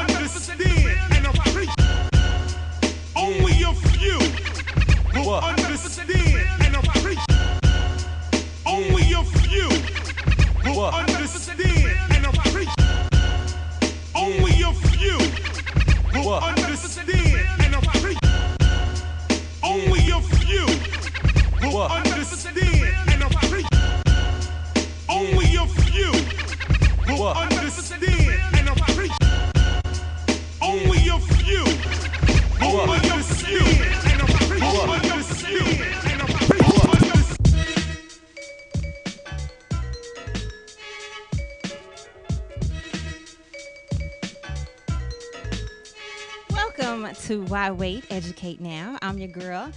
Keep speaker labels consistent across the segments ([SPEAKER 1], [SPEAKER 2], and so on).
[SPEAKER 1] understand and appreciate. Only a few will understand and appreciate. Only a few will understand and appreciate. Only a few will understand and appreciate. Only a few will understand and appreciate. Only a few will understand and appreciate. Only a few will understand and appreciate.
[SPEAKER 2] Welcome to Why Wait, Educate Now. I'm your girl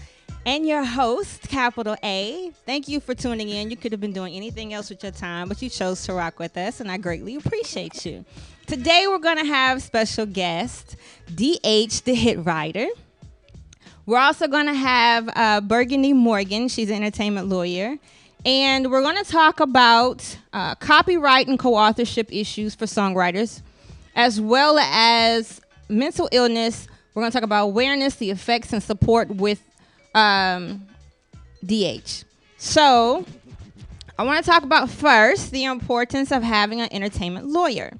[SPEAKER 2] and your host, Capital A. Thank you for tuning in. You could have been doing anything else with your time, but you chose to rock with us, and I greatly appreciate you. Today, we're going to have special guest, D.H, the hit writer. We're also going to have Burgundy Morgan. She's an entertainment lawyer. And we're going to talk about copyright and co-authorship issues for songwriters, as well as mental illness. We're going to talk about awareness, the effects, and support with D.H. So I want to talk about first the importance of having an entertainment lawyer.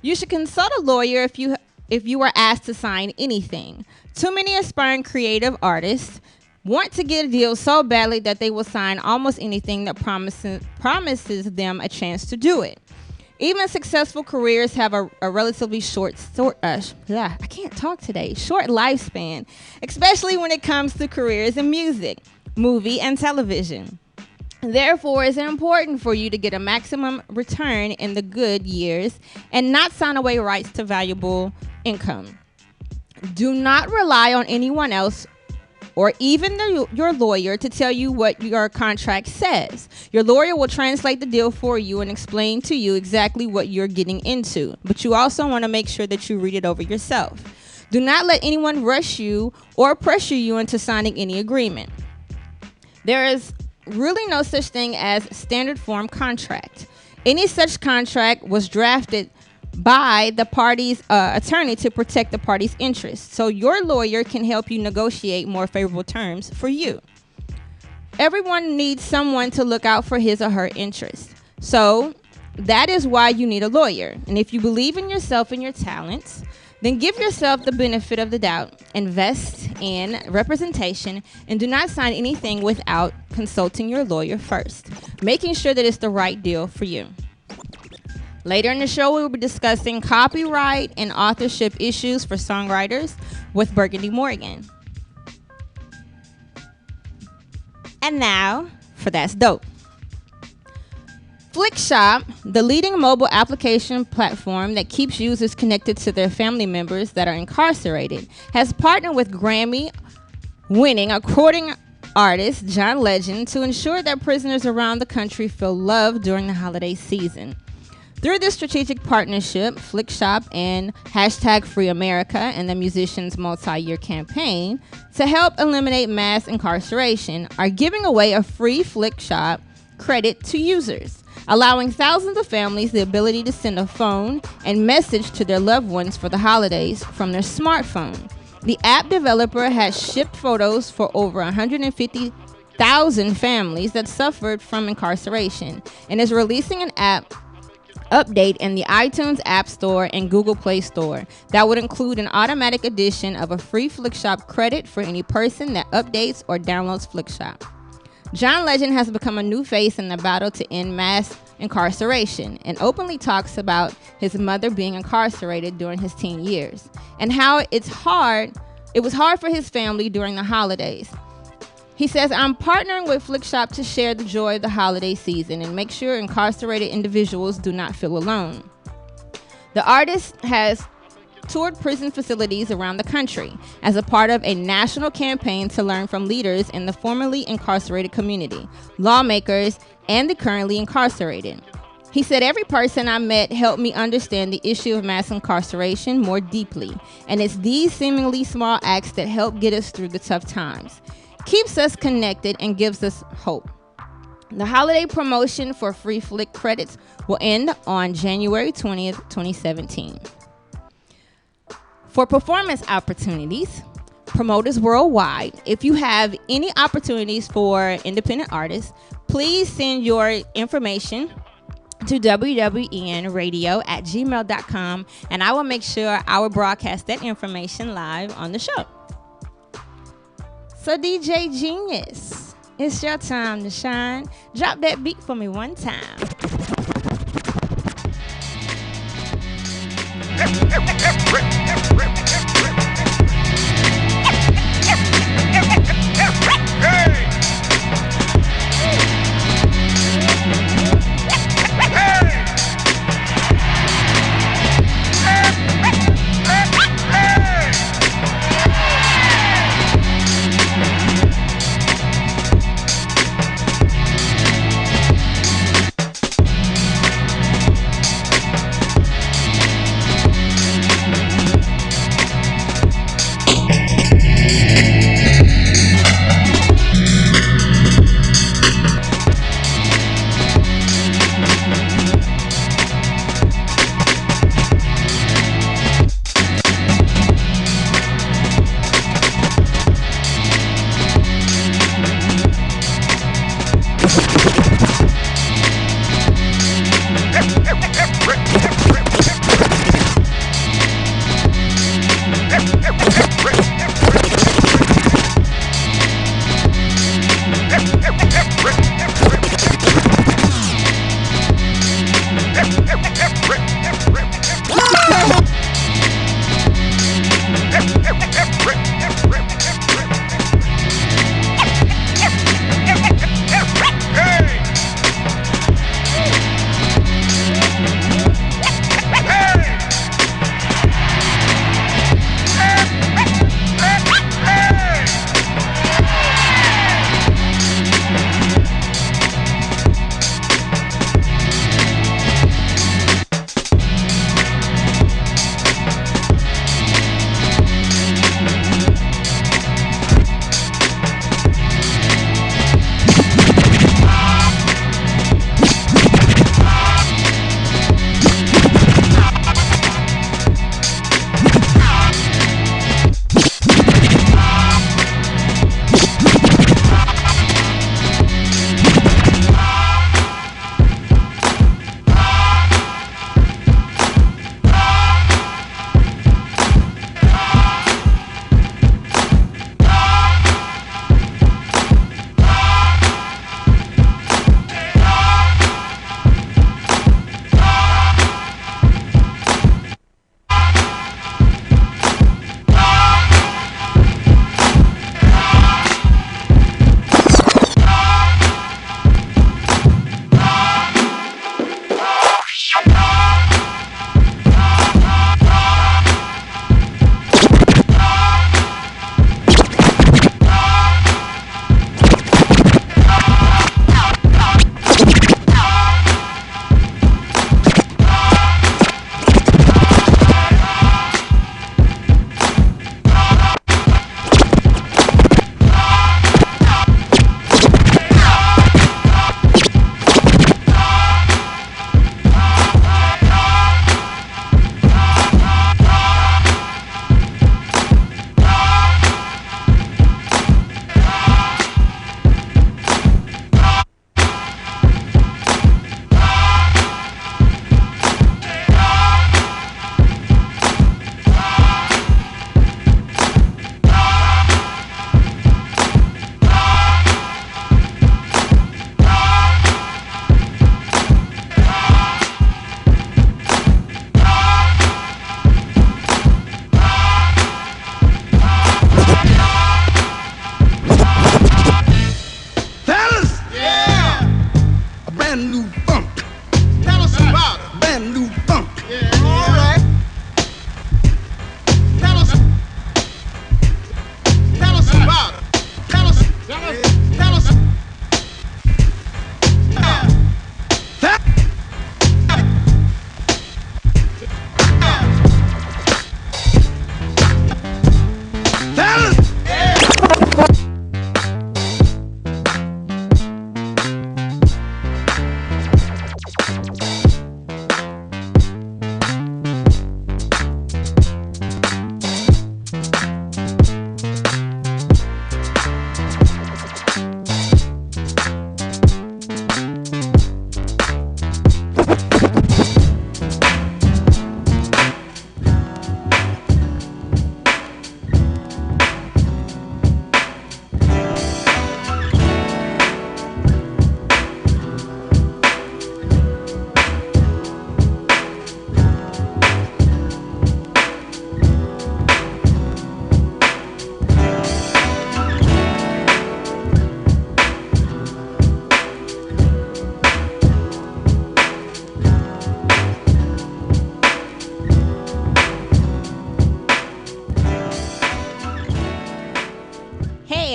[SPEAKER 2] You should consult a lawyer if you are asked to sign anything. Too many aspiring creative artists want to get a deal so badly that they will sign almost anything that promises them a chance to do it. Even successful careers have a relatively short lifespan, especially when it comes to careers in music, movie, and television. Therefore, it's important for you to get a maximum return in the good years and not sign away rights to valuable income. Do not rely on anyone else or even your lawyer to tell you what your contract says. Your lawyer will translate the deal for you and explain to you exactly what you're getting into. But you also want to make sure that you read it over yourself. Do not let anyone rush you or pressure you into signing any agreement. There is really no such thing as standard form contract. Any such contract was drafted by the party's attorney to protect the party's interests. So your lawyer can help you negotiate more favorable terms for you. Everyone needs someone to look out for his or her interests. So that is why you need a lawyer. And if you believe in yourself and your talents, then give yourself the benefit of the doubt. Invest in representation and do not sign anything without consulting your lawyer first, making sure that it's the right deal for you. Later in the show, we will be discussing copyright and authorship issues for songwriters with Burgundy Morgan. And now for That's Dope. Flickshop, the leading mobile application platform that keeps users connected to their family members that are incarcerated, has partnered with Grammy-winning recording artist John Legend to ensure that prisoners around the country feel loved during the holiday season. Through this strategic partnership, Flickshop and #FreeAmerica and the musician's multi-year campaign to help eliminate mass incarceration are giving away a free Flickshop credit to users, allowing thousands of families the ability to send a phone and message to their loved ones for the holidays from their smartphone. The app developer has shipped photos for over 150,000 families that suffered from incarceration and is releasing an app update in the iTunes App Store and Google Play Store that would include an automatic addition of a free Flickshop credit for any person that updates or downloads Flickshop. John Legend has become a new face in the battle to end mass incarceration and openly talks about his mother being incarcerated during his teen years and how it was hard for his family during the holidays. He says, "I'm partnering with Flickshop to share the joy of the holiday season and make sure incarcerated individuals do not feel alone." The artist has toured prison facilities around the country as a part of a national campaign to learn from leaders in the formerly incarcerated community, lawmakers, and the currently incarcerated. He said, "Every person I met helped me understand the issue of mass incarceration more deeply, and it's these seemingly small acts that help get us through the tough times. Keeps us connected and gives us hope." The holiday promotion for free Flick credits will end on January 20th, 2017. For performance opportunities, promoters worldwide, if you have any opportunities for independent artists, please send your information to wwenradio@gmail.com, and I will make sure I will broadcast that information live on the show. So DJ Gneous, it's your time to shine. Drop that beat for me one time.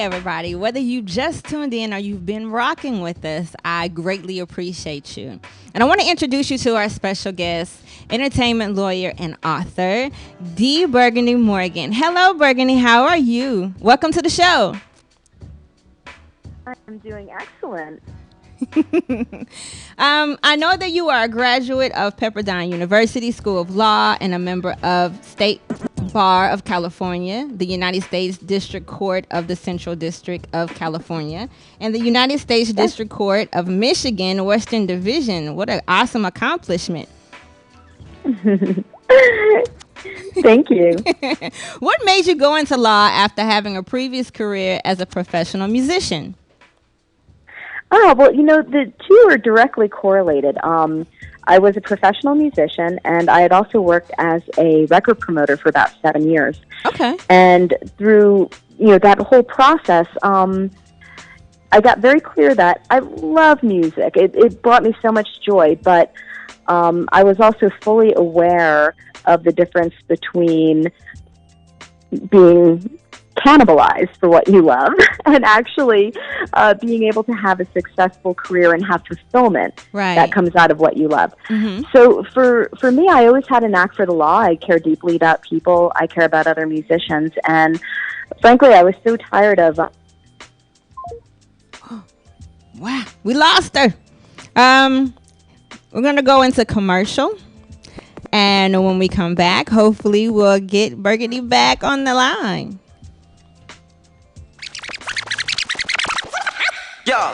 [SPEAKER 2] everybody. Whether you just tuned in or you've been rocking with us, I greatly appreciate you. And I want to introduce you to our special guest, entertainment lawyer and author, D. Burgundy Morgan. Hello, Burgundy. How are you? Welcome to the show.
[SPEAKER 3] I'm doing excellent.
[SPEAKER 2] I know that you are a graduate of Pepperdine University School of Law and a member of State Bar of California, the United States District Court of the Central District of California, and the United States District Court of Michigan, Western Division. What an awesome accomplishment.
[SPEAKER 3] Thank you.
[SPEAKER 2] What made you go into law after having a previous career as a professional musician?
[SPEAKER 3] Oh, well, the two are directly correlated. I was a professional musician, and I had also worked as a record promoter for about 7 years.
[SPEAKER 2] Okay.
[SPEAKER 3] And through, that whole process, I got very clear that I love music. It brought me so much joy, but I was also fully aware of the difference between being cannibalized for what you love and actually being able to have a successful career and have fulfillment that comes out of what you love. Mm-hmm. So for me, I always had a knack for the law. I care deeply about people. I care about other musicians. And frankly, I was so tired of...
[SPEAKER 2] Wow, we lost her. We're going to go into commercial. And when we come back, hopefully we'll get Burgundy back on the line.
[SPEAKER 4] Yeah.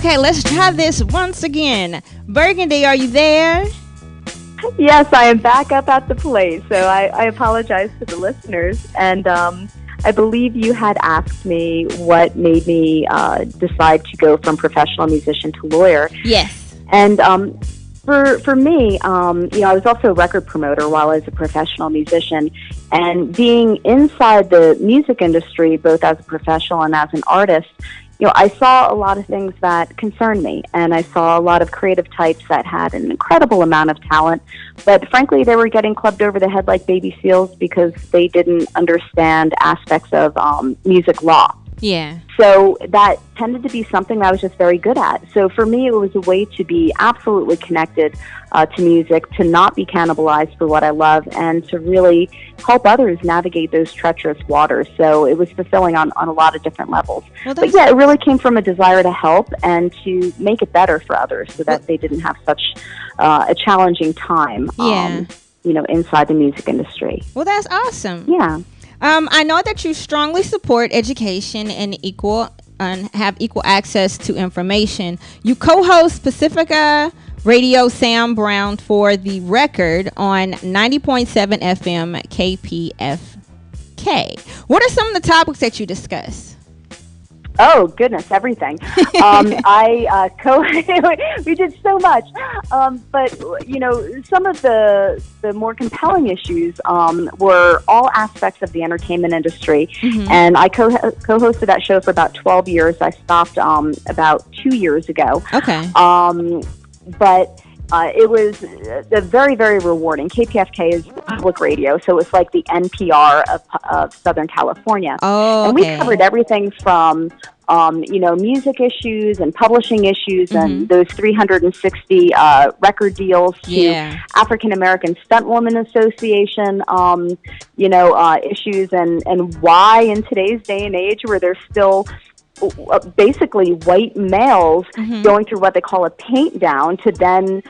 [SPEAKER 2] Okay, let's try this once again. Burgundy, are you there?
[SPEAKER 3] Yes, I am back up at the plate. So I apologize to the listeners. And I believe you had asked me what made me decide to go from professional musician to lawyer.
[SPEAKER 2] Yes.
[SPEAKER 3] And for me, I was also a record promoter while I was a professional musician. And being inside the music industry, both as a professional and as an artist, I saw a lot of things that concerned me, and I saw a lot of creative types that had an incredible amount of talent, but frankly, they were getting clubbed over the head like baby seals because they didn't understand aspects of music law.
[SPEAKER 2] Yeah.
[SPEAKER 3] So that tended to be something I was just very good at. So for me, it was a way to be absolutely connected to music, to not be cannibalized for what I love, and to really help others navigate those treacherous waters. So it was fulfilling on a lot of different levels. But yeah, it really came from a desire to help and to make it better for others so that they didn't have such a challenging time, inside the music industry.
[SPEAKER 2] Well, that's awesome.
[SPEAKER 3] Yeah.
[SPEAKER 2] I know that you strongly support education and have equal access to information. You co-host Pacifica Radio Sam Brown for The Record on 90.7 FM KPFK. What are some of the topics that you discuss?
[SPEAKER 3] Oh, goodness, everything. We did so much. But, some of the more compelling issues were all aspects of the entertainment industry. Mm-hmm. And I co-hosted that show for about 12 years. I stopped about 2 years ago.
[SPEAKER 2] Okay.
[SPEAKER 3] But it was very, very rewarding. KPFK is public radio, so it's like the NPR of Southern California.
[SPEAKER 2] Oh, okay.
[SPEAKER 3] And we covered everything from, music issues and publishing issues and those 360 record deals to African American Stunt Women Association, issues and why in today's day and age where there's still basically white males going through what they call a paint down to then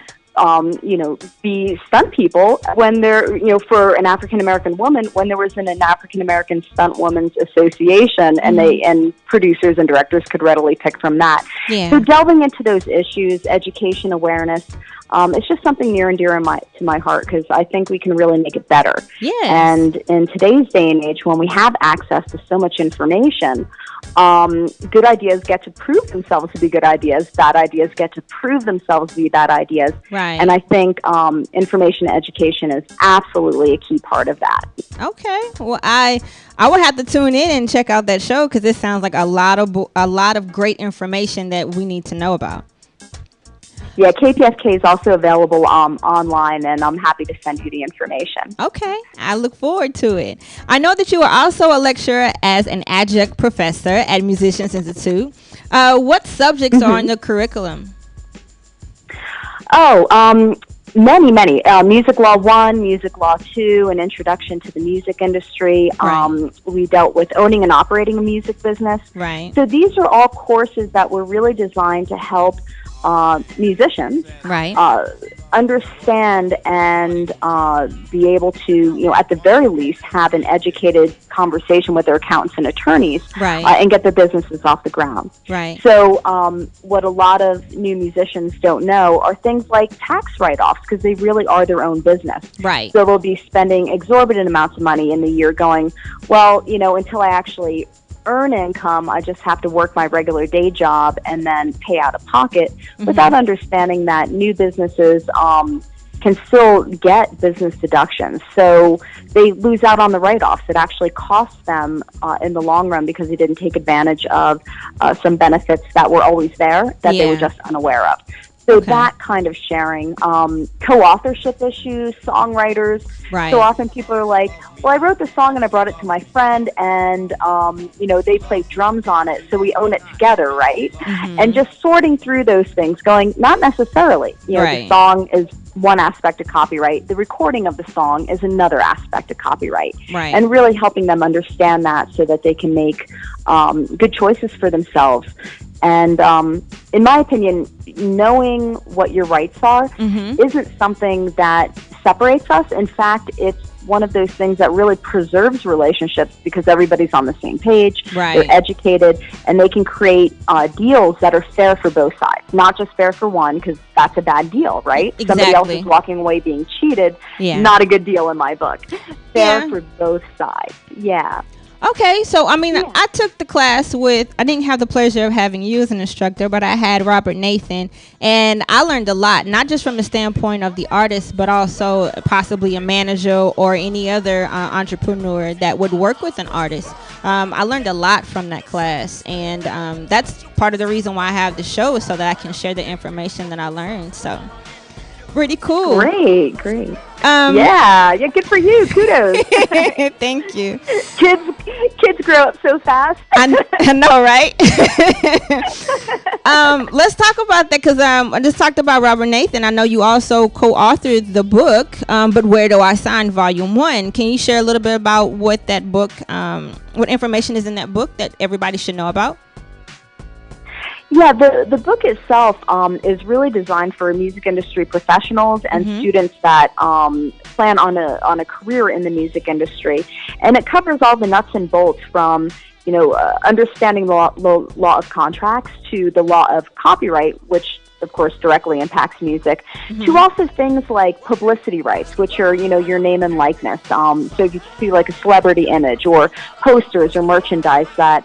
[SPEAKER 3] be stunt people when they're, for an African American woman, when there was an African American Stunt Women's Association, and producers and directors could readily pick from that.
[SPEAKER 2] Yeah.
[SPEAKER 3] So delving into those issues, education, awareness, it's just something near and dear to my heart because I think we can really make it better.
[SPEAKER 2] Yes.
[SPEAKER 3] And in today's day and age, when we have access to so much information, good ideas get to prove themselves to be good ideas. Bad ideas get to prove themselves to be bad ideas.
[SPEAKER 2] Right.
[SPEAKER 3] And I think information education is absolutely a key part of that.
[SPEAKER 2] Okay. Well, I will have to tune in and check out that show because it sounds like a lot of great information that we need to know about.
[SPEAKER 3] Yeah, KPFK is also available online, and I'm happy to send you the information.
[SPEAKER 2] Okay, I look forward to it. I know that you are also a lecturer as an adjunct professor at Musicians Institute. What subjects are in the curriculum?
[SPEAKER 3] Many. Music Law 1, Music Law 2, an introduction to the music industry.
[SPEAKER 2] Right.
[SPEAKER 3] We dealt with owning and operating a music business.
[SPEAKER 2] Right.
[SPEAKER 3] So these are all courses that were really designed to help musicians understand and be able to, at the very least, have an educated conversation with their accountants and attorneys and get their businesses off the ground.
[SPEAKER 2] Right.
[SPEAKER 3] So what a lot of new musicians don't know are things like tax write-offs because they really are their own business.
[SPEAKER 2] Right.
[SPEAKER 3] So they'll be spending exorbitant amounts of money in the year going, well, until I actually earn income, I just have to work my regular day job and then pay out of pocket without understanding that new businesses can still get business deductions. So they lose out on the write-offs. It actually costs them in the long run because they didn't take advantage of some benefits that were always there that they were just unaware of. So that kind of sharing, co-authorship issues, songwriters.
[SPEAKER 2] Right.
[SPEAKER 3] So often people are like, well, I wrote the song and I brought it to my friend and, they played drums on it, so we own it together, right? And just sorting through those things, going, not necessarily. The song is one aspect of copyright. The recording of the song is another aspect of copyright.
[SPEAKER 2] Right.
[SPEAKER 3] And really helping them understand that so that they can make good choices for themselves. And in my opinion, knowing what your rights are isn't something that separates us. In fact, it's one of those things that really preserves relationships because everybody's on the same page,
[SPEAKER 2] right.
[SPEAKER 3] They're educated, and they can create deals that are fair for both sides, not just fair for one, because that's a bad deal, right?
[SPEAKER 2] Exactly.
[SPEAKER 3] Somebody else is walking away being cheated, not a good deal in my book. Fair for both sides,
[SPEAKER 2] Okay, so I mean, I took the class with, I didn't have the pleasure of having you as an instructor, but I had Robert Nathan, and I learned a lot, not just from the standpoint of the artist, but also possibly a manager or any other entrepreneur that would work with an artist. I learned a lot from that class, and that's part of the reason why I have the show, so that I can share the information that I learned. So pretty cool.
[SPEAKER 3] Great. Yeah, good for you. Kudos.
[SPEAKER 2] Thank you.
[SPEAKER 3] Kids grow up so fast.
[SPEAKER 2] I know, right? Let's talk about that, because I just talked about Robert Nathan. I know you also co-authored the book, But Where Do I Sign, Volume 1. Can you share a little bit about what that book, what information is in that book that everybody should know about?
[SPEAKER 3] Yeah, the book itself is really designed for music industry professionals and students that plan on a career in the music industry, and it covers all the nuts and bolts from understanding the law of contracts to the law of copyright, which of course directly impacts music, to also things like publicity rights, which are your name and likeness. So if you see like a celebrity image or posters or merchandise that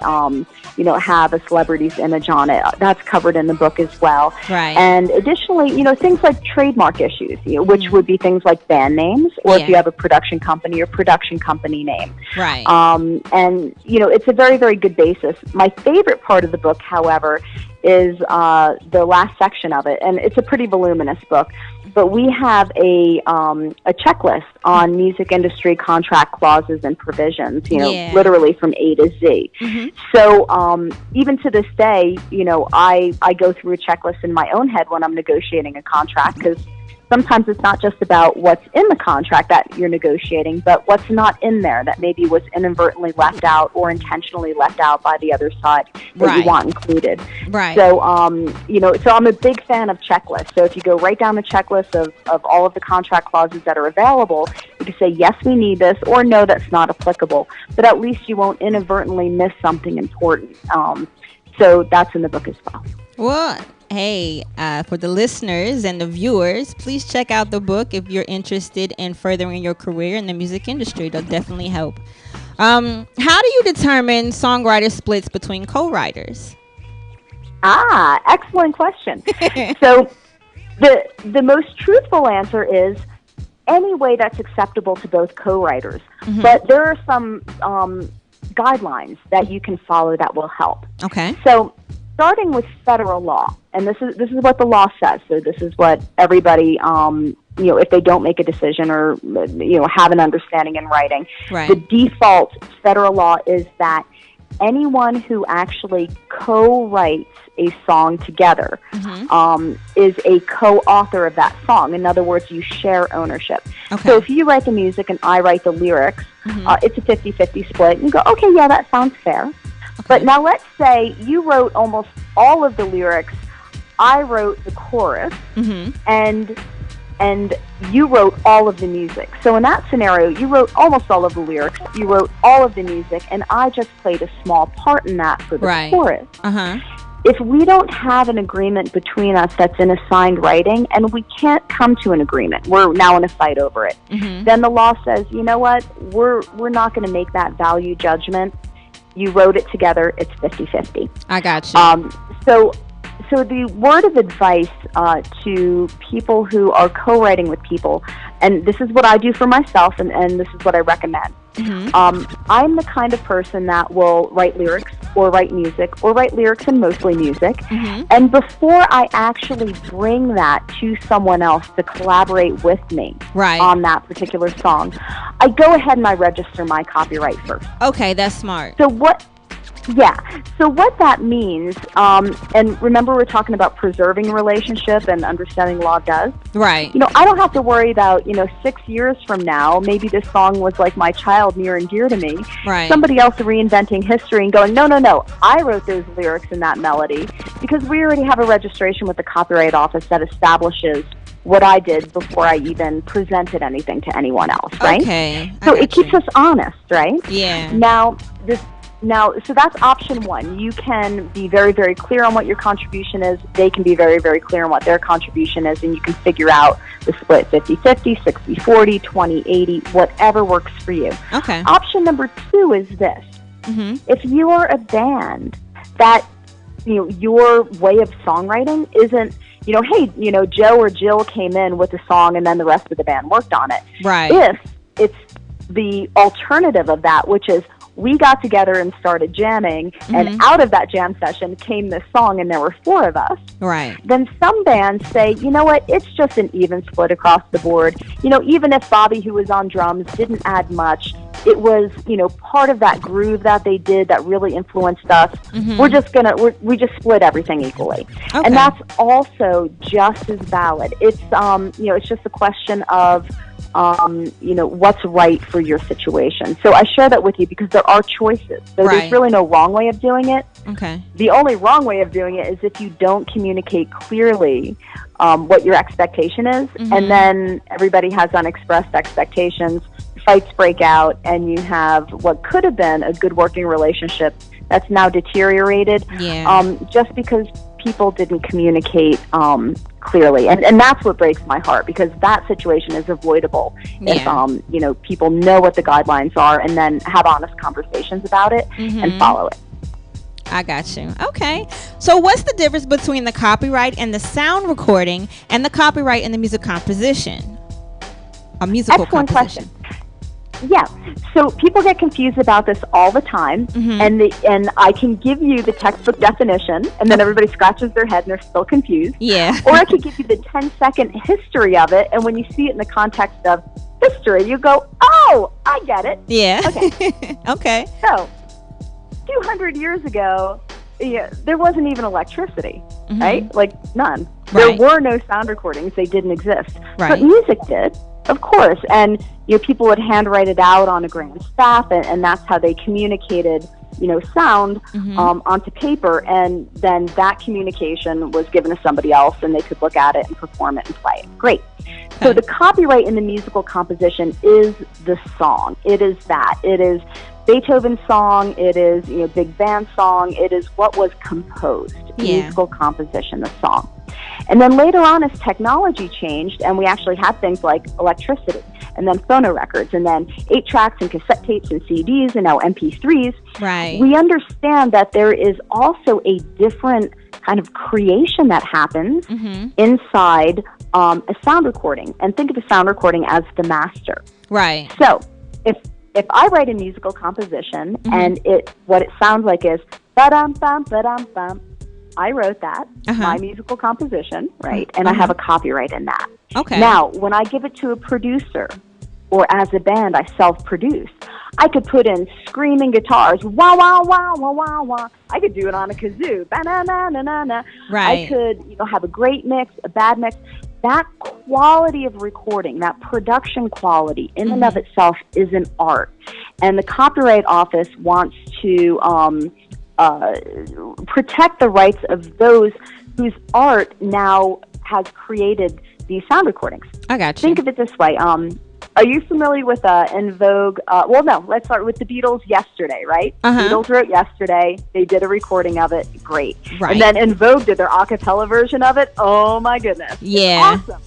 [SPEAKER 3] have a celebrity's image on it, that's covered in the book as well.
[SPEAKER 2] Right.
[SPEAKER 3] And additionally, things like trademark issues, which would be things like band names, or if you have a production company or production company name.
[SPEAKER 2] Right.
[SPEAKER 3] And it's a very, very good basis. My favorite part of the book, however, is the last section of it, and it's a pretty voluminous book. But we have a checklist on music industry contract clauses and provisions, literally from A to Z. So even to this day, I go through a checklist in my own head when I'm negotiating a contract, because sometimes it's not just about what's in the contract that you're negotiating, but what's not in there that maybe was inadvertently left out or intentionally left out by the other side that you want included.
[SPEAKER 2] Right.
[SPEAKER 3] So, so I'm a big fan of checklists. So if you go right down the checklist of all of the contract clauses that are available, you can say, yes, we need this, or no, that's not applicable. But at least you won't inadvertently miss something important. So that's in the book as well.
[SPEAKER 2] Well, hey, for the listeners and the viewers, please check out the book if you're interested in furthering your career in the music industry. It'll definitely help. How do you determine songwriter splits between co-writers?
[SPEAKER 3] Excellent question. So the most truthful answer is any way that's acceptable to both co-writers. But there are some guidelines that you can follow that will help.
[SPEAKER 2] Okay.
[SPEAKER 3] So starting with federal law, and this is what the law says. So this is what everybody, if they don't make a decision or have an understanding in writing, the default federal law is that anyone who actually co-writes a song together is a co-author of that song. In other words, you share ownership. Okay. So if you write the music and I write the lyrics, it's a 50-50 split. And you go, okay, yeah, that sounds fair. Okay. But now let's say you wrote almost all of the lyrics, I wrote the chorus, and you wrote all of the music. So in that scenario, you wrote almost all of the lyrics, you wrote all of the music, and I just played a small part in that for the chorus. If we don't have an agreement between us that's in assigned writing, and we can't come to an agreement, we're now in a fight over it, then the law says, you know what, we're not going to make that value judgment. You wrote it together, it's 50-50.
[SPEAKER 2] I got you.
[SPEAKER 3] So the word of advice to people who are co-writing with people, and this is what I do for myself, and this is what I recommend. I'm the kind of person that will write lyrics or write music or write lyrics and mostly music. And before I actually bring that to someone else to collaborate with me on that particular song, I go ahead and I register my copyright first.
[SPEAKER 2] Okay, that's smart.
[SPEAKER 3] So what that means, and remember we're talking about preserving a relationship and understanding law does.
[SPEAKER 2] Right.
[SPEAKER 3] I don't have to worry about, 6 years from now, maybe this song was like my child, near and dear to me.
[SPEAKER 2] Right.
[SPEAKER 3] Somebody else reinventing history and going, no, I wrote those lyrics and that melody, because we already have a registration with the Copyright Office that establishes what I did before I even presented anything to anyone else, right?
[SPEAKER 2] Okay.
[SPEAKER 3] So it keeps us honest, right?
[SPEAKER 2] Yeah.
[SPEAKER 3] So that's option one. You can be very, very clear on what your contribution is. They can be very, very clear on what their contribution is, and you can figure out the split 50-50, 60-40, 20-80, whatever works for you.
[SPEAKER 2] Okay.
[SPEAKER 3] Option number two is this. Mm-hmm. If you are a band that, your way of songwriting isn't, hey, Joe or Jill came in with a song and then the rest of the band worked on it.
[SPEAKER 2] Right.
[SPEAKER 3] If it's the alternative of that, which is we got together and started jamming, and out of that jam session came this song, and there were four of us.
[SPEAKER 2] Right.
[SPEAKER 3] Then some bands say, you know what, it's just an even split across the board. Even if Bobby, who was on drums, didn't add much, it was, part of that groove that they did that really influenced us. Mm-hmm. We just split everything equally. Okay. And that's also just as valid. It's, it's just a question of, what's right for your situation. So I share that with you because there are choices. So there's really no wrong way of doing it.
[SPEAKER 2] Okay.
[SPEAKER 3] The only wrong way of doing it is if you don't communicate clearly what your expectation is, and then everybody has unexpressed expectations, fights break out, and you have what could have been a good working relationship that's now deteriorated just because people didn't communicate clearly. And that's what breaks my heart, because that situation is avoidable if people know what the guidelines are and then have honest conversations about it and follow it.
[SPEAKER 2] I got you. Okay. So what's the difference between the copyright and the sound recording and the copyright and the music composition? A musical
[SPEAKER 3] Excellent
[SPEAKER 2] composition.
[SPEAKER 3] Question. Yeah, so people get confused about this all the time, and I can give you the textbook definition, and then everybody scratches their head and they're still confused.
[SPEAKER 2] Yeah.
[SPEAKER 3] Or I could give you the 10-second history of it, and when you see it in the context of history, you go, oh, I get it.
[SPEAKER 2] Yeah.
[SPEAKER 3] Okay.
[SPEAKER 2] Okay.
[SPEAKER 3] So, 200 years ago, there wasn't even electricity, right? Like, none.
[SPEAKER 2] Right.
[SPEAKER 3] There were no sound recordings. They didn't exist.
[SPEAKER 2] Right.
[SPEAKER 3] But music did. Of course, and people would handwrite it out on a grand staff, and that's how they communicated, sound onto paper, and then that communication was given to somebody else, and they could look at it and perform it and play it. Great. Okay. So the copyright in the musical composition is the song. It is that. It is Beethoven's song. It is big band song. It is what was composed. Musical composition, the song. And then later on, as technology changed, and we actually had things like electricity, and then phonorecords, and then 8-tracks and cassette tapes and CDs, and now MP3s, we understand that there is also a different kind of creation that happens inside a sound recording. And think of a sound recording as the master. Right. So if I write a musical composition, and what it sounds like is ba-dum, bum, ba-dum, bum, I wrote that, my musical composition, right? And I have a copyright in that. Okay. Now, when I give it to a producer, or as a band, I self-produce, I could put in screaming guitars, wah, wah, wah, wah, wah, wah. I could do it on a kazoo, ba-na-na-na-na-na. Right. I could, have a great mix, a bad mix. That quality of recording, that production quality in and of itself is an art. And the Copyright Office wants to protect the rights of those whose art now has created these sound recordings. I got you. Think of it this way. Are you familiar with En Vogue? Well, no, let's start with the Beatles, Yesterday, right? Beatles wrote Yesterday. They did a recording of it. Great. Right. And then En Vogue did their a cappella version of it. Oh, my goodness. Yeah. It's awesome.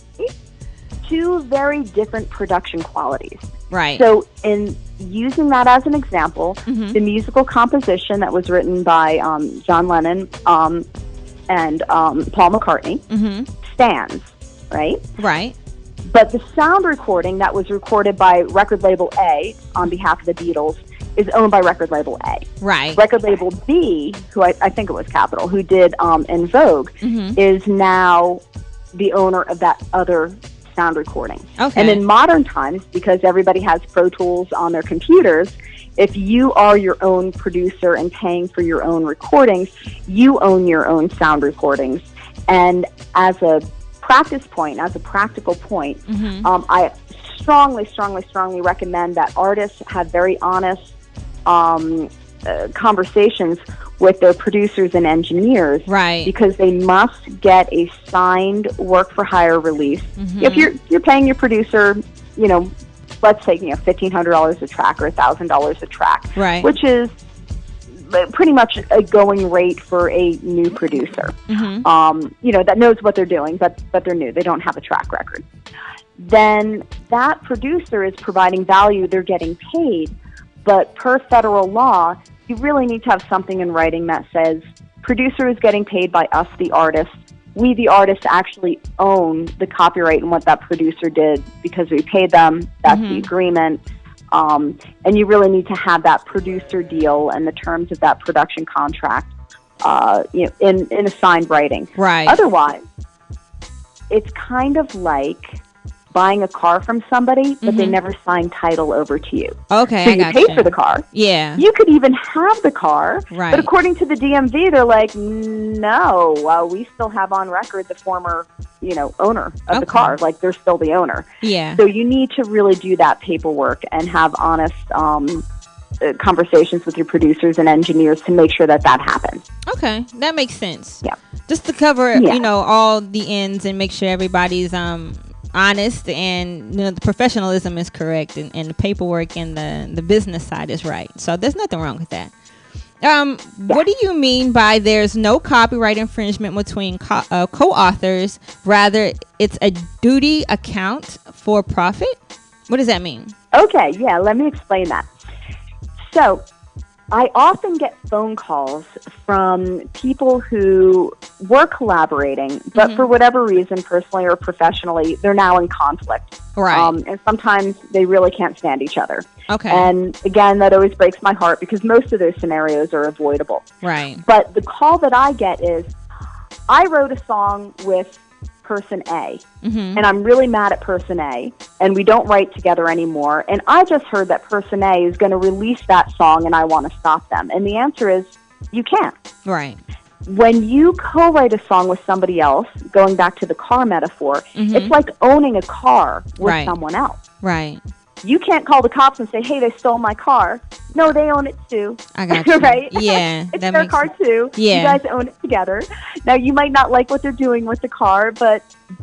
[SPEAKER 3] Two very different production qualities. Right. So in using that as an example, the musical composition that was written by John Lennon and Paul McCartney stands, right? Right. But the sound recording that was recorded by record label A on behalf of the Beatles is owned by record label A. Right. Record label B, who I think it was Capital, who did En Vogue, is now the owner of that other sound recording. Okay. And in modern times, because everybody has Pro Tools on their computers, if you are your own producer and paying for your own recordings, you own your own sound recordings. And as a practice point, as a practical point, I strongly recommend that artists have very honest conversations with their producers and engineers,
[SPEAKER 2] right?
[SPEAKER 3] Because they must get a signed work for hire release. If you're paying your producer, let's say $1,500 a track or $1,000 a track,
[SPEAKER 2] right?
[SPEAKER 3] Which is pretty much a going rate for a new producer. That knows what they're doing, but they're new. They don't have a track record. Then that producer is providing value. They're getting paid. But per federal law, you really need to have something in writing that says producer is getting paid by us, the artist. We, the artist, actually own the copyright in what that producer did because we paid them. That's the agreement. And you really need to have that producer deal and the terms of that production contract in a signed writing.
[SPEAKER 2] Right.
[SPEAKER 3] Otherwise, it's kind of like buying a car from somebody, but they never sign title over to you.
[SPEAKER 2] Okay,
[SPEAKER 3] so you paid for the car.
[SPEAKER 2] Yeah.
[SPEAKER 3] You could even have the car,
[SPEAKER 2] right?
[SPEAKER 3] But according to the DMV, they're like, no, we still have on record the former, owner of the car. Like, they're still the owner.
[SPEAKER 2] Yeah.
[SPEAKER 3] So you need to really do that paperwork and have honest conversations with your producers and engineers to make sure that happens.
[SPEAKER 2] Okay, that makes sense.
[SPEAKER 3] Yeah.
[SPEAKER 2] Just to cover, all the ends and make sure everybody's honest and the professionalism is correct and the paperwork and the business side is right. So there's nothing wrong with that. What do you mean by there's no copyright infringement between co-authors? Rather, it's a duty account for profit? What does that mean?
[SPEAKER 3] Okay, yeah, let me explain that. So I often get phone calls from people who were collaborating, but for whatever reason, personally or professionally, they're now in conflict.
[SPEAKER 2] Right.
[SPEAKER 3] And sometimes they really can't stand each other.
[SPEAKER 2] Okay.
[SPEAKER 3] And again, that always breaks my heart because most of those scenarios are avoidable.
[SPEAKER 2] Right.
[SPEAKER 3] But the call that I get is, I wrote a song with person A, and I'm really mad at person A, and we don't write together anymore, and I just heard that person A is going to release that song and I want to stop them. And the answer is, you can't.
[SPEAKER 2] Right.
[SPEAKER 3] When you co-write a song with somebody else, going back to the car metaphor, it's like owning a car with someone else.
[SPEAKER 2] Right.
[SPEAKER 3] You can't call the cops and say, hey, they stole my car. No, they own it too.
[SPEAKER 2] I got you.
[SPEAKER 3] Right?
[SPEAKER 2] Yeah.
[SPEAKER 3] It's their car too.
[SPEAKER 2] Yeah.
[SPEAKER 3] You guys own it together. Now, you might not like what they're doing with the car, but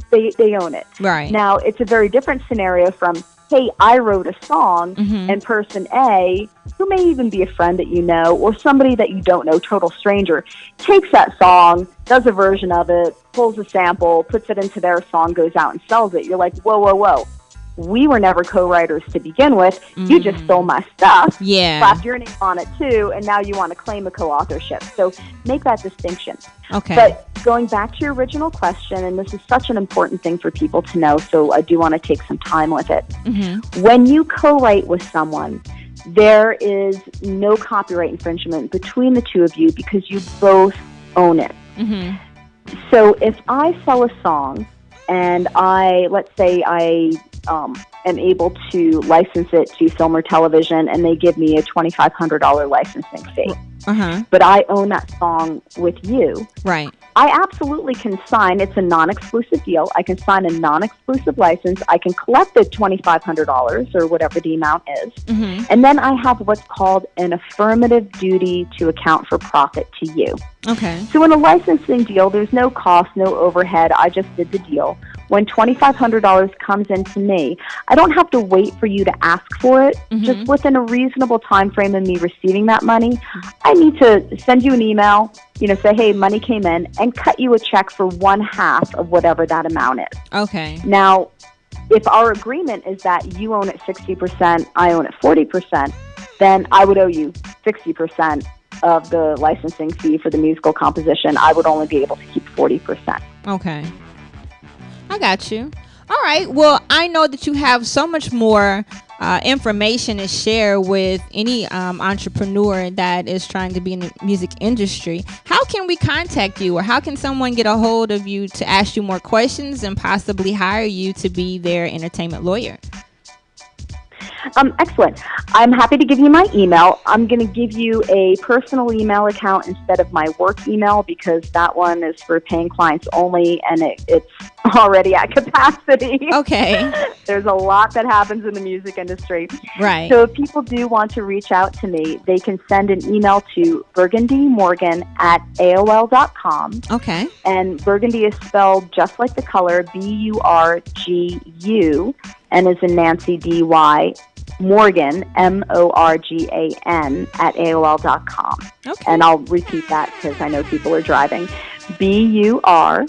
[SPEAKER 3] they own it.
[SPEAKER 2] Right.
[SPEAKER 3] Now, it's a very different scenario from, hey, I wrote a song, and person A, who may even be a friend that you know, or somebody that you don't know, total stranger, takes that song, does a version of it, pulls a sample, puts it into their song, goes out and sells it. You're like, whoa, whoa, whoa. We were never co-writers to begin with. You just stole my stuff.
[SPEAKER 2] Yeah.
[SPEAKER 3] Slapped your name on it too, and now you want to claim a co-authorship. So make that distinction.
[SPEAKER 2] Okay.
[SPEAKER 3] But going back to your original question, and this is such an important thing for people to know, so I do want to take some time with it. When you co-write with someone, there is no copyright infringement between the two of you because you both own it. So if I sell a song and let's say I am able to license it to film or television, and they give me a $2,500 licensing fee. But I own that song with you.
[SPEAKER 2] Right.
[SPEAKER 3] I absolutely can sign. It's a non-exclusive deal. I can sign a non-exclusive license. I can collect the $2,500 or whatever the amount is. And then I have what's called an affirmative duty to account for profit to you.
[SPEAKER 2] Okay.
[SPEAKER 3] So in a licensing deal, there's no cost, no overhead. I just did the deal. When $2,500 comes into me, I don't have to wait for you to ask for it. Just within a reasonable time frame of me receiving that money, I need to send you an email, say, hey, money came in, and cut you a check for 1/2 of whatever that amount is.
[SPEAKER 2] Okay.
[SPEAKER 3] Now, if our agreement is that you own it 60%, I own it 40%, then I would owe you 60% of the licensing fee for the musical composition. I would only be able to keep 40%.
[SPEAKER 2] Okay. I got you. All right. Well, I know that you have so much more information to share with any entrepreneur that is trying to be in the music industry. How can we contact you, or how can someone get a hold of you to ask you more questions and possibly hire you to be their entertainment lawyer?
[SPEAKER 3] Excellent. I'm happy to give you my email. I'm going to give you a personal email account instead of my work email because that one is for paying clients only, and it's already at capacity.
[SPEAKER 2] Okay.
[SPEAKER 3] There's a lot that happens in the music industry.
[SPEAKER 2] Right.
[SPEAKER 3] So if people do want to reach out to me, they can send an email to burgundymorgan@aol.com.
[SPEAKER 2] Okay.
[SPEAKER 3] And Burgundy is spelled just like the color, Burgu, and is in Nancy, D-Y, Morgan, Morgan, @aol.com.
[SPEAKER 2] Okay.
[SPEAKER 3] And I'll repeat that because I know people are driving. BURGUNDY,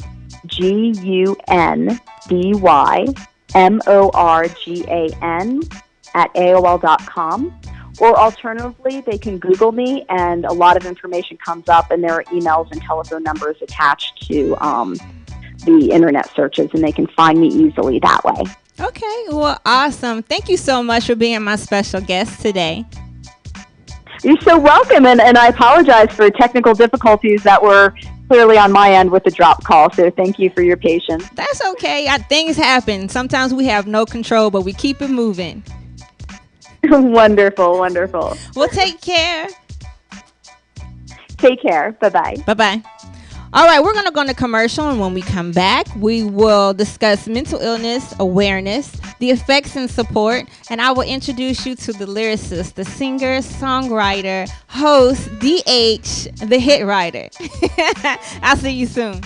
[SPEAKER 3] MORGAN @aol.com. Or alternatively, they can Google me, and a lot of information comes up, and there are emails and telephone numbers attached to the internet searches, and they can find me easily that way.
[SPEAKER 2] Okay, well, awesome. Thank you so much for being my special guest today.
[SPEAKER 3] You're so welcome, and I apologize for technical difficulties that were clearly on my end with the drop call, so thank you for your patience.
[SPEAKER 2] That's okay. Things happen. Sometimes we have no control, but we keep it moving.
[SPEAKER 3] Wonderful, wonderful.
[SPEAKER 2] Well, take care.
[SPEAKER 3] Take care. Bye-bye.
[SPEAKER 2] Bye-bye. All right, we're going to go into commercial, and when we come back, we will discuss mental illness, awareness, the effects and support, and I will introduce you to the lyricist, the singer, songwriter, host, D.H., the hit writer. I'll see you soon.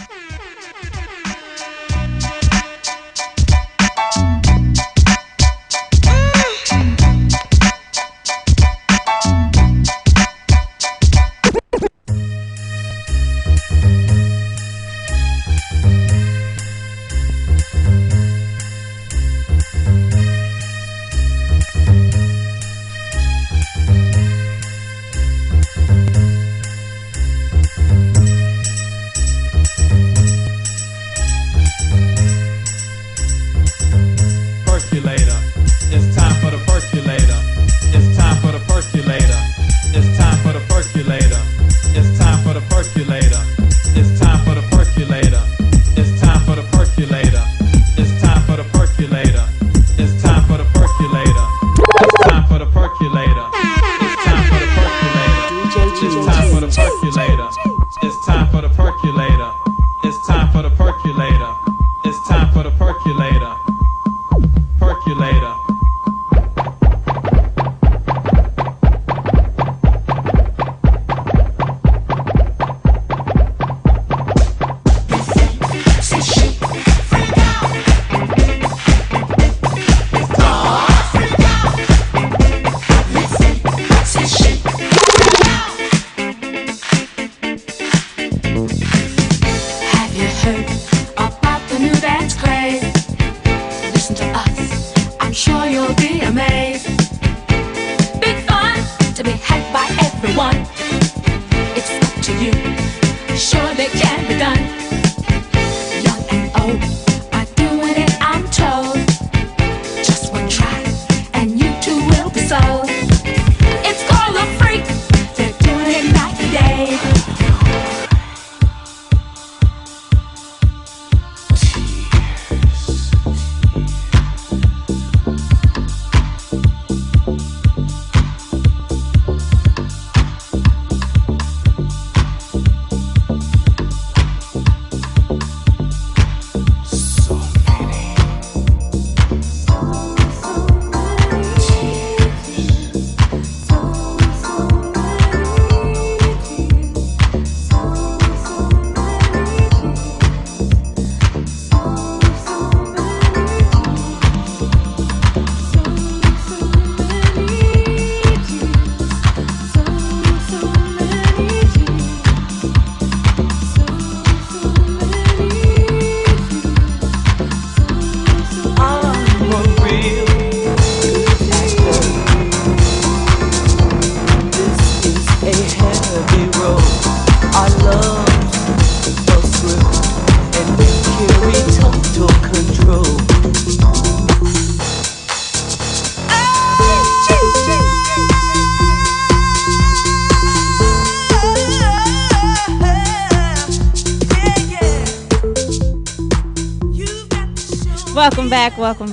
[SPEAKER 2] Welcome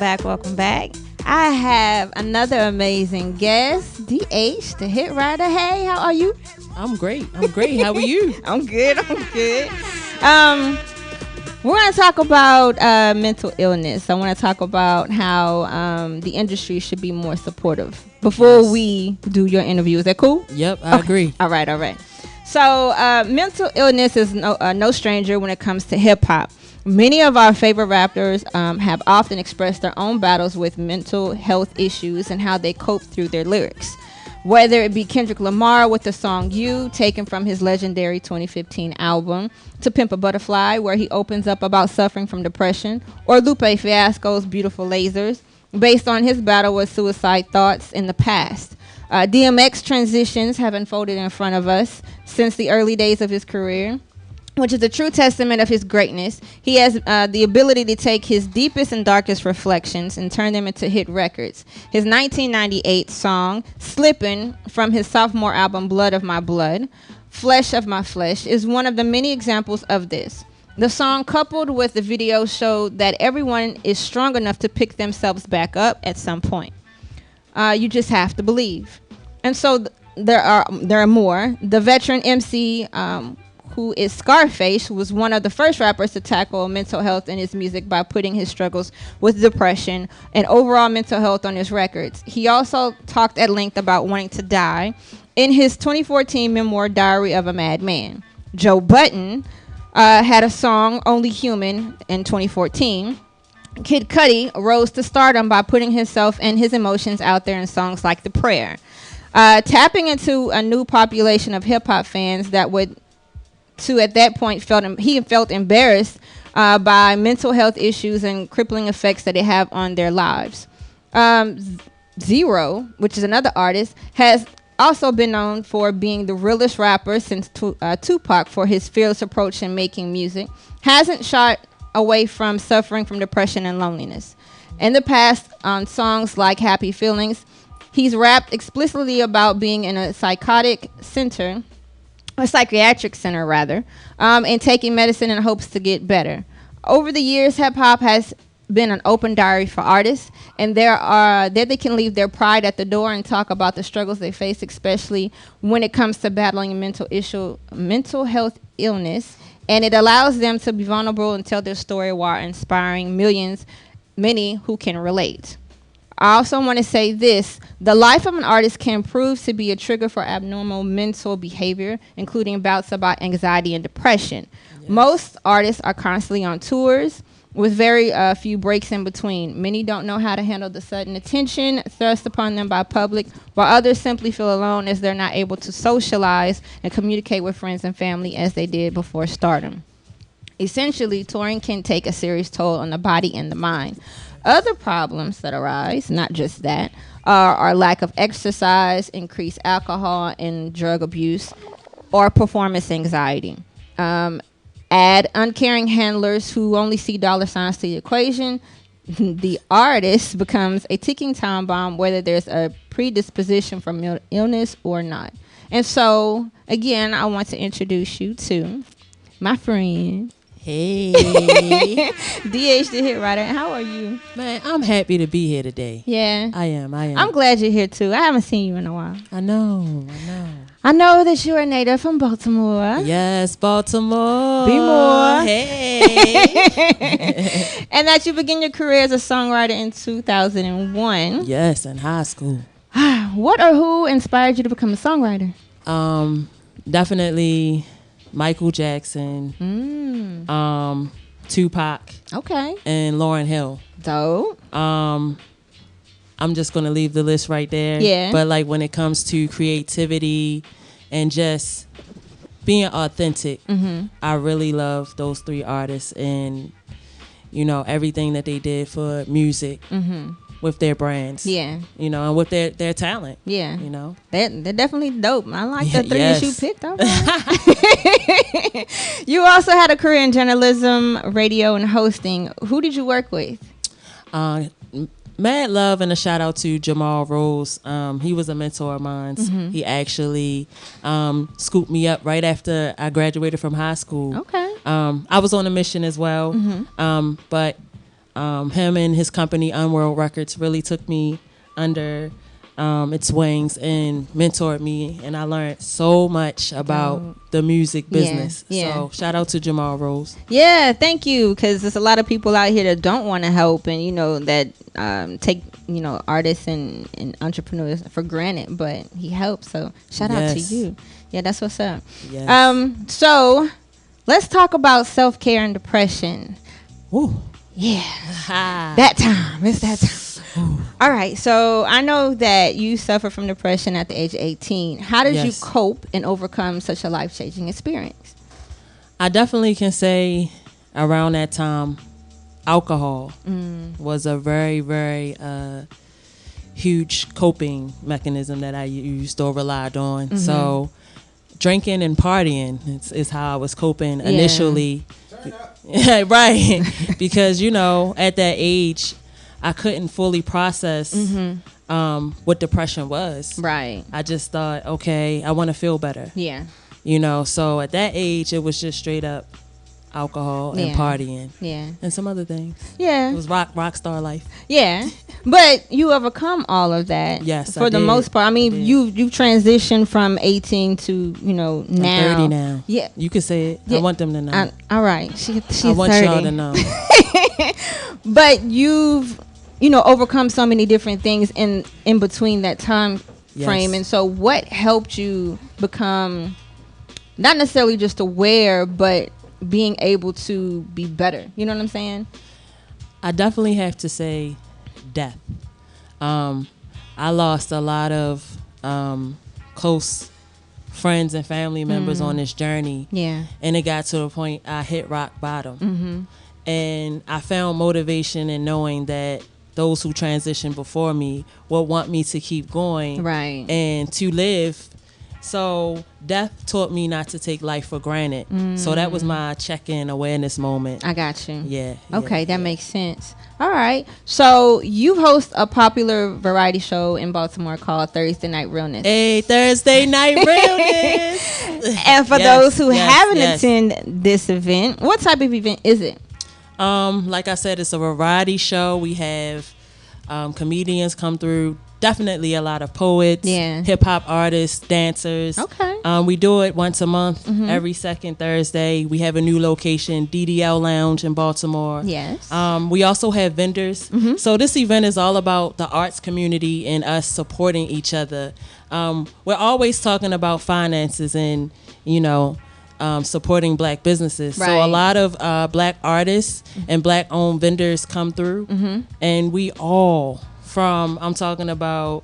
[SPEAKER 2] back. I have another amazing guest, D.H., the hit writer. Hey, how are you?
[SPEAKER 4] I'm great. How are you?
[SPEAKER 2] I'm good. We're going to talk about mental illness. I want to talk about how the industry should be more supportive before we do your interview. Is that cool?
[SPEAKER 4] Yep, I agree.
[SPEAKER 2] All right. So mental illness is no stranger when it comes to hip hop. Many of our favorite rappers have often expressed their own battles with mental health issues and how they cope through their lyrics. Whether it be Kendrick Lamar with the song You, taken from his legendary 2015 album, to Pimp a Butterfly, where he opens up about suffering from depression, or Lupe Fiasco's Beautiful Lasers, based on his battle with suicide thoughts in the past. DMX transitions have unfolded in front of us since the early days of his career, which is a true testament of his greatness. He has the ability to take his deepest and darkest reflections and turn them into hit records. His 1998 song, Slippin', from his sophomore album Blood of My Blood, Flesh of My Flesh, is one of the many examples of this. The song, coupled with the video, showed that everyone is strong enough to pick themselves back up at some point. You just have to believe. And so there are more. The veteran MC, who is Scarface, was one of the first rappers to tackle mental health in his music by putting his struggles with depression and overall mental health on his records. He also talked at length about wanting to die in his 2014 memoir, Diary of a Madman. Joe Budden had a song, Only Human, in 2014. Kid Cudi rose to stardom by putting himself and his emotions out there in songs like The Prayer. Tapping into a new population of hip-hop fans that would at that point felt embarrassed by mental health issues and crippling effects that they have on their lives. Zero, which is another artist, has also been known for being the realest rapper since Tupac for his fearless approach in making music. Hasn't shied away from suffering from depression and loneliness. In the past, on songs like Happy Feelings, he's rapped explicitly about being in a psychiatric center, and taking medicine in hopes to get better. Over the years, hip-hop has been an open diary for artists, and there they can leave their pride at the door and talk about the struggles they face, especially when it comes to battling mental health illness, and it allows them to be vulnerable and tell their story while inspiring many who can relate. I also want to say this. The life of an artist can prove to be a trigger for abnormal mental behavior, including bouts about anxiety and depression. Yes. Most artists are constantly on tours with very few breaks in between. Many don't know how to handle the sudden attention thrust upon them by public, while others simply feel alone as they're not able to socialize and communicate with friends and family as they did before stardom. Essentially, touring can take a serious toll on the body and the mind. Other problems that arise, not just that, are lack of exercise, increased alcohol and drug abuse, or performance anxiety. Add uncaring handlers who only see dollar signs to the equation. The artist becomes a ticking time bomb, whether there's a predisposition for illness or not. And so, again, I want to introduce you to my friend,
[SPEAKER 4] Hey.
[SPEAKER 2] D.H. the Hit Writer. How are you?
[SPEAKER 4] Man, I'm happy to be here today.
[SPEAKER 2] Yeah.
[SPEAKER 4] I am.
[SPEAKER 2] I'm glad you're here, too. I haven't seen you in a while.
[SPEAKER 4] I know.
[SPEAKER 2] I know that you're a native from Baltimore.
[SPEAKER 4] Yes, Baltimore.
[SPEAKER 2] Be more.
[SPEAKER 4] Hey.
[SPEAKER 2] And that you began your career as a songwriter in 2001.
[SPEAKER 4] Yes, in high school.
[SPEAKER 2] What or who inspired you to become a songwriter?
[SPEAKER 4] Definitely Michael Jackson, Tupac,
[SPEAKER 2] okay,
[SPEAKER 4] and Lauryn Hill.
[SPEAKER 2] Dope.
[SPEAKER 4] I'm just gonna leave the list right there.
[SPEAKER 2] Yeah.
[SPEAKER 4] But like when it comes to creativity and just being authentic, I really love those three artists and everything that they did for music. With their brands, and with their talent,
[SPEAKER 2] they're definitely dope. I like the three that you picked up. You also had a career in journalism, radio, and hosting. Who did you work with?
[SPEAKER 4] Mad love and a shout out to Jamal Rose. He was a mentor of mine. He actually scooped me up right after I graduated from high school.
[SPEAKER 2] Okay.
[SPEAKER 4] I was on a mission as well, but him and his company Unworld Records really took me under its wings and mentored me, and I learned so much about the music business. So shout out to Jamal Rose.
[SPEAKER 2] Yeah, thank you, because there's a lot of people out here that don't want to help, and that take artists and entrepreneurs for granted, but he helps. So shout out to you. Yeah, that's what's up. Yes. So let's talk about self-care and depression.
[SPEAKER 4] Ooh.
[SPEAKER 2] Yeah. That time. It's that time. All right, so I know that you suffer from depression at the age of 18. How did you cope and overcome such a life-changing experience?
[SPEAKER 4] I definitely can say around that time, alcohol was a very, very huge coping mechanism that I used or relied on. Mm-hmm. So drinking and partying is how I was coping initially. Right. Because, at that age, I couldn't fully process what depression was.
[SPEAKER 2] Right.
[SPEAKER 4] I just thought, okay, I want to feel better.
[SPEAKER 2] Yeah.
[SPEAKER 4] So at that age, it was just straight up alcohol and partying.
[SPEAKER 2] Yeah.
[SPEAKER 4] And some other things.
[SPEAKER 2] Yeah.
[SPEAKER 4] It was rock star life.
[SPEAKER 2] Yeah. But you overcome all of that.
[SPEAKER 4] Yes,
[SPEAKER 2] for the most part. I mean, you've transitioned from 18 to, now.
[SPEAKER 4] I'm 30 now.
[SPEAKER 2] Yeah.
[SPEAKER 4] You could say it. Yeah. I want them to know.
[SPEAKER 2] All right. She's
[SPEAKER 4] I want
[SPEAKER 2] 30.
[SPEAKER 4] y'all to know.
[SPEAKER 2] But you've overcome so many different things in between that time frame. And so what helped you become not necessarily just aware, but being able to be better? You know what I'm saying?
[SPEAKER 4] I definitely have to say death. I lost a lot of close friends and family members on this journey.
[SPEAKER 2] Yeah.
[SPEAKER 4] And it got to the point I hit rock bottom. Mm-hmm. And I found motivation in knowing that those who transitioned before me will want me to keep going,
[SPEAKER 2] right,
[SPEAKER 4] and to live. So death taught me not to take life for granted. So that was my check-in awareness moment.
[SPEAKER 2] I got you.
[SPEAKER 4] Yeah.
[SPEAKER 2] Okay, that makes sense. All right. So you host a popular variety show in Baltimore called Thursday Night Realness.
[SPEAKER 4] Hey, Thursday Night Realness.
[SPEAKER 2] And for those who haven't attended this event, what type of event is it?
[SPEAKER 4] Like I said, it's a variety show. We have comedians come through. Definitely a lot of poets, hip hop artists, dancers.
[SPEAKER 2] Okay.
[SPEAKER 4] We do it once a month, every second Thursday. We have a new location, DDL Lounge in Baltimore.
[SPEAKER 2] Yes.
[SPEAKER 4] We also have vendors. So this event is all about the arts community and us supporting each other. We're always talking about finances and, supporting black businesses. Right. So a lot of black artists and black owned vendors come through, and we all, I'm talking about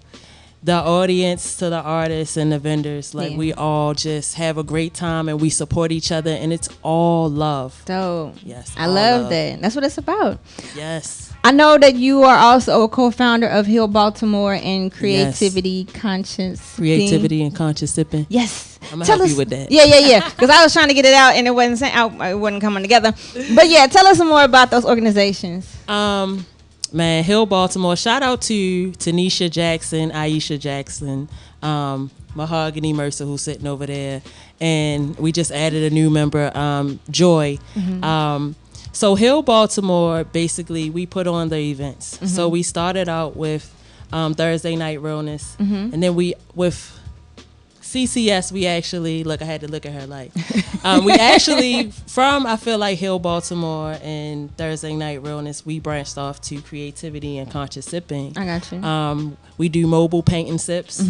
[SPEAKER 4] the audience to the artists and the vendors, we all just have a great time and we support each other, and it's all love.
[SPEAKER 2] Dope.
[SPEAKER 4] Yes.
[SPEAKER 2] I love that. That's what it's about.
[SPEAKER 4] Yes.
[SPEAKER 2] I know that you are also a co-founder of Hill Baltimore and Creativity Conscious.
[SPEAKER 4] Creativity and Conscious Sipping.
[SPEAKER 2] Yes.
[SPEAKER 4] I'm gonna help you with that.
[SPEAKER 2] Yeah. Because I was trying to get it out and it wasn't coming together. But yeah, tell us some more about those organizations.
[SPEAKER 4] Man, Hill Baltimore. Shout out to Tanisha Jackson, Aisha Jackson, Mahogany Mercer, who's sitting over there, and we just added a new member, Joy. So Hill Baltimore, basically, we put on the events. So we started out with Thursday Night Realness, and then with CCS, we actually, I had to look at her we actually, I feel like Hill Baltimore and Thursday Night Realness, we branched off to Creativity and Conscious Sipping.
[SPEAKER 2] I got you.
[SPEAKER 4] We do mobile paint and sips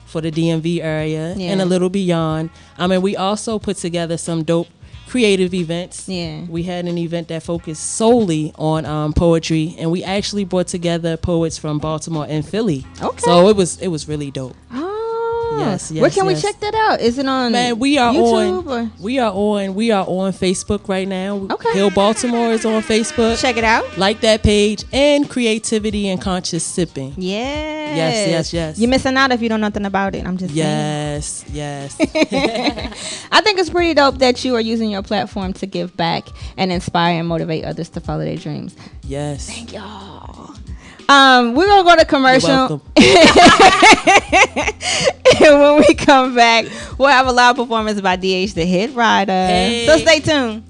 [SPEAKER 4] for the DMV area and a little beyond. And we also put together some dope creative events.
[SPEAKER 2] Yeah.
[SPEAKER 4] We had an event that focused solely on poetry, and we actually brought together poets from Baltimore and Philly.
[SPEAKER 2] Okay.
[SPEAKER 4] So it was really dope. Yes.
[SPEAKER 2] Where can we check that out? Is it on
[SPEAKER 4] we are
[SPEAKER 2] YouTube?
[SPEAKER 4] We are on Facebook right now.
[SPEAKER 2] Okay.
[SPEAKER 4] Hill Baltimore is on Facebook.
[SPEAKER 2] Check it out.
[SPEAKER 4] Like that page, and Creativity and Conscious Sipping.
[SPEAKER 2] Yes.
[SPEAKER 4] Yes.
[SPEAKER 2] You're missing out if you know nothing about it. I'm just saying.
[SPEAKER 4] Yes.
[SPEAKER 2] I think it's pretty dope that you are using your platform to give back and inspire and motivate others to follow their dreams.
[SPEAKER 4] Yes.
[SPEAKER 2] Thank y'all. We're gonna go to commercial.
[SPEAKER 4] You're welcome.
[SPEAKER 2] And when we come back, we'll have a live performance by D.H. the Hit Rider.
[SPEAKER 4] Hey.
[SPEAKER 2] So stay tuned.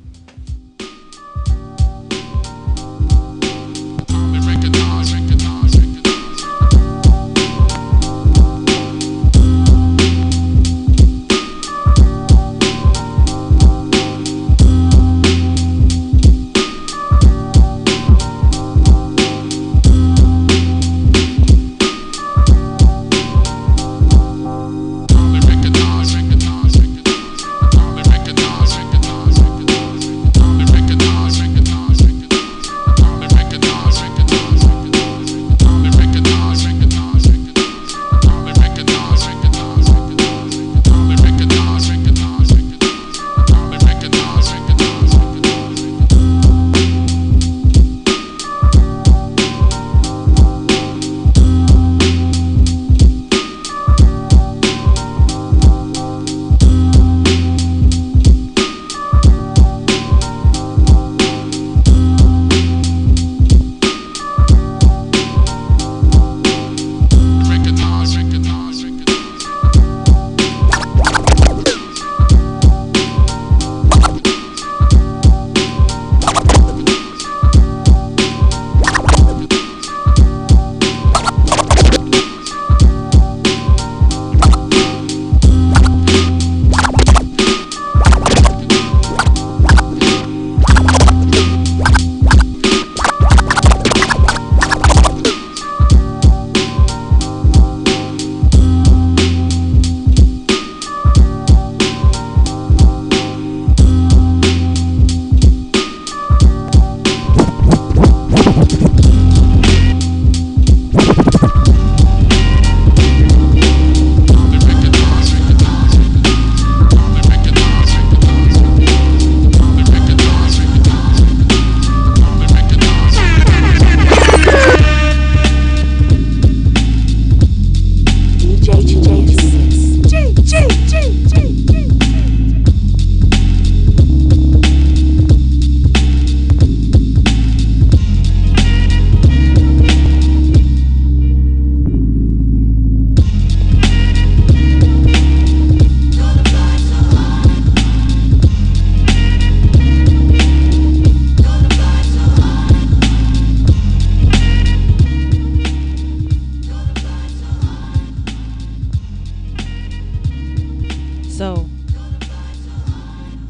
[SPEAKER 4] So,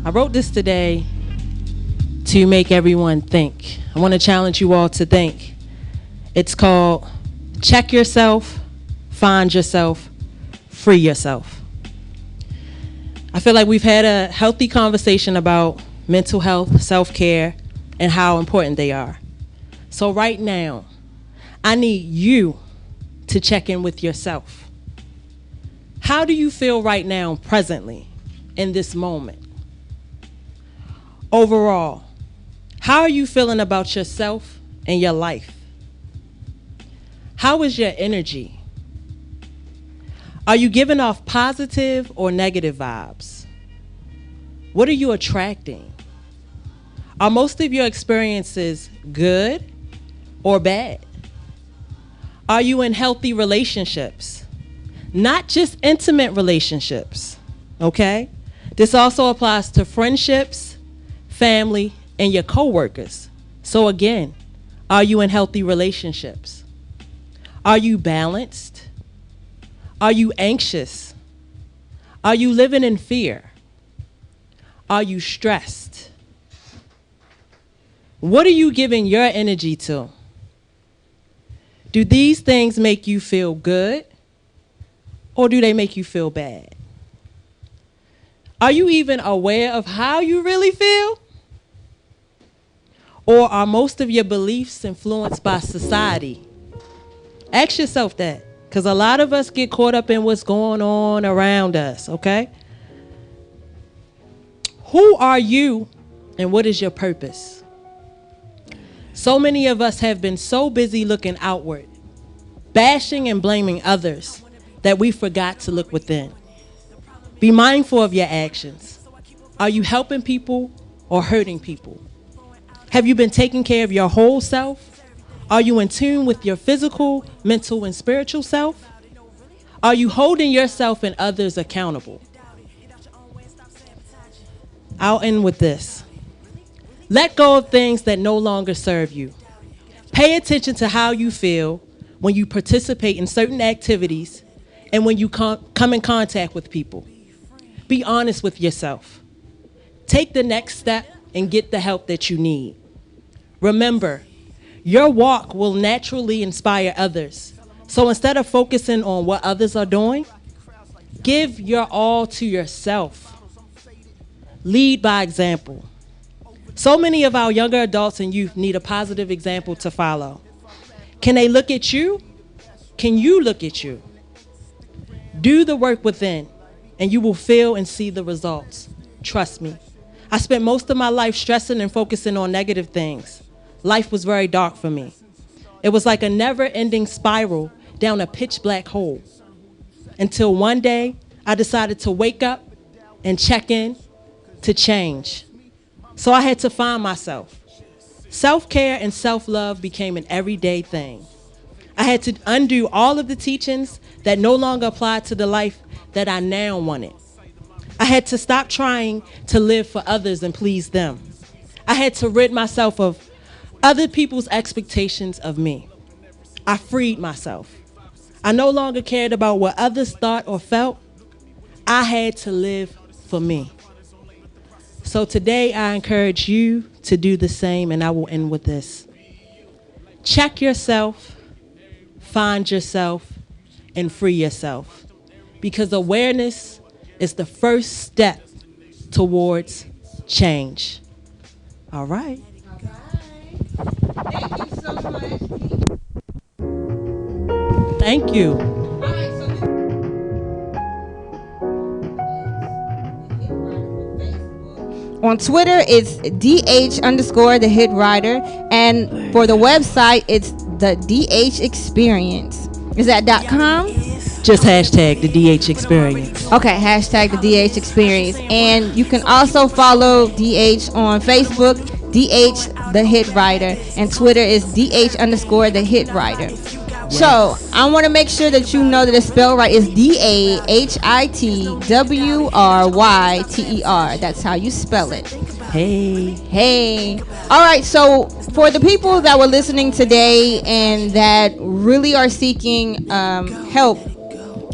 [SPEAKER 4] I wrote this today to make everyone think. I want to challenge you all to think. It's called Check Yourself, Find Yourself, Free Yourself. I feel like we've had a healthy conversation about mental health, self-care, and how important they are. So right now, I need you to check in with yourself. How do you feel right now, presently, in this moment? Overall, how are you feeling about yourself and your life? How is your energy? Are you giving off positive or negative vibes? What are you attracting? Are most of your experiences good or bad? Are you in healthy relationships? Not just intimate relationships, okay? This also applies to friendships, family, and your coworkers. So again, are you in healthy relationships? Are you balanced? Are you anxious? Are you living in fear? Are you stressed? What are you giving your energy to? Do these things make you feel good, or do they make you feel bad? Are you even aware of how you really feel? Or are most of your beliefs influenced by society? Ask yourself that, because a lot of us get caught up in what's going on around us, okay? Who are you, and what is your purpose? So many of us have been so busy looking outward, bashing and blaming others, that we forgot to look within. Be mindful of your actions. Are you helping people or hurting people? Have you been taking care of your whole self? Are you in tune with your physical, mental, and spiritual self? Are you holding yourself and others accountable? I'll end with this. Let go of things that no longer serve you. Pay attention to how you feel when you participate in certain activities and when you come in contact with people. Be honest with yourself. Take the next step and get the help that you need. Remember, your walk will naturally inspire others. So instead of focusing on what others are doing, give your all to yourself. Lead by example. So many of our younger adults and youth need a positive example to follow. Can they look at you? Can you look at you? Do the work within, and you will feel and see the results. Trust me. I spent most of my life stressing and focusing on negative things. Life was very dark for me. It was like a never-ending spiral down a pitch-black hole. Until one day, I decided to wake up and check in to change. So I had to find myself. Self-care and self-love became an everyday thing. I had to undo all of the teachings that no longer applied to the life that I now wanted. I had to stop trying to live for others and please them. I had to rid myself of other people's expectations of me. I freed myself. I no longer cared about what others thought or felt. I had to live for me. So today I encourage you to do the same, and I will end with this. Check yourself, find yourself, and free yourself. Because awareness is the first step towards change. All right.
[SPEAKER 2] Thank you so much.
[SPEAKER 4] Thank you.
[SPEAKER 2] On Twitter, it's DH_the hit writer. And for the website, it's the DH Experience. Is that .com?
[SPEAKER 4] Just hashtag the DH Experience.
[SPEAKER 2] Okay, hashtag the DH Experience. And you can also follow DH on Facebook, DH the hit writer. And Twitter is DH_the hit writer. Yes. So I want to make sure that you know that it's spelled right. It's DAHITWRYTER. That's how you spell it. Hey. All right. So for the people that were listening today and that really are seeking help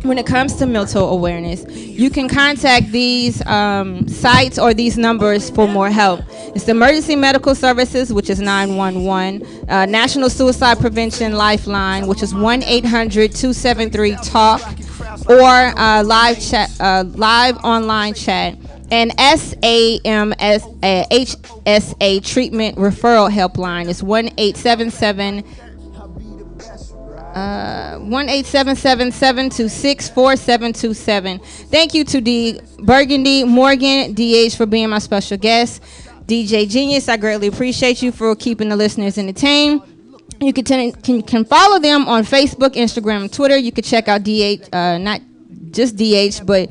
[SPEAKER 2] when it comes to mental awareness, you can contact these sites or these numbers for more help. It's the Emergency Medical Services, which is 911, National Suicide Prevention Lifeline, which is 1-800-273-TALK, or live online chat, and HSA Treatment Referral Helpline is 1-877-726-4727. Thank you to the Burgundy Morgan D.H. for being my special guest. DJ Gneous, I greatly appreciate you for keeping the listeners entertained. You can follow them on Facebook, Instagram, and Twitter. You can check out DH, not just DH, but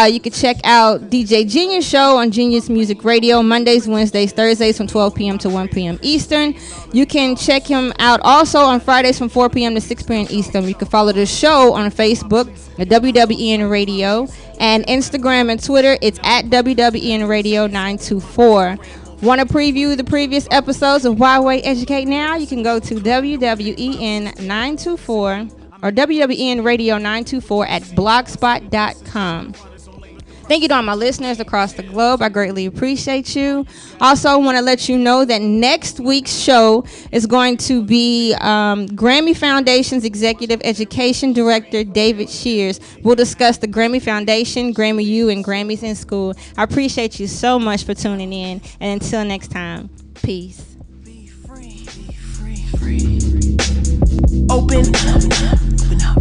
[SPEAKER 2] you can check out DJ Gneous Show on Gneous Music Radio Mondays, Wednesdays, Thursdays from 12 p.m. to 1 p.m. Eastern. You can check him out also on Fridays from 4 p.m. to 6 p.m. Eastern. You can follow the show on Facebook at WWN Radio, and Instagram and Twitter, it's at WWN Radio 924. Want to preview the previous episodes of Wwen Educate Now? You can go to WWEN 924 or WWN Radio 924 at blogspot.com. Thank you to all my listeners across the globe. I greatly appreciate you. Also, want to let you know that next week's show is going to be Grammy Foundation's Executive Education Director, David Shears. We'll discuss the Grammy Foundation, Grammy U, and Grammys in School. I appreciate you so much for tuning in. And until next time, peace.
[SPEAKER 5] Be free, be free, free. Open up, open up.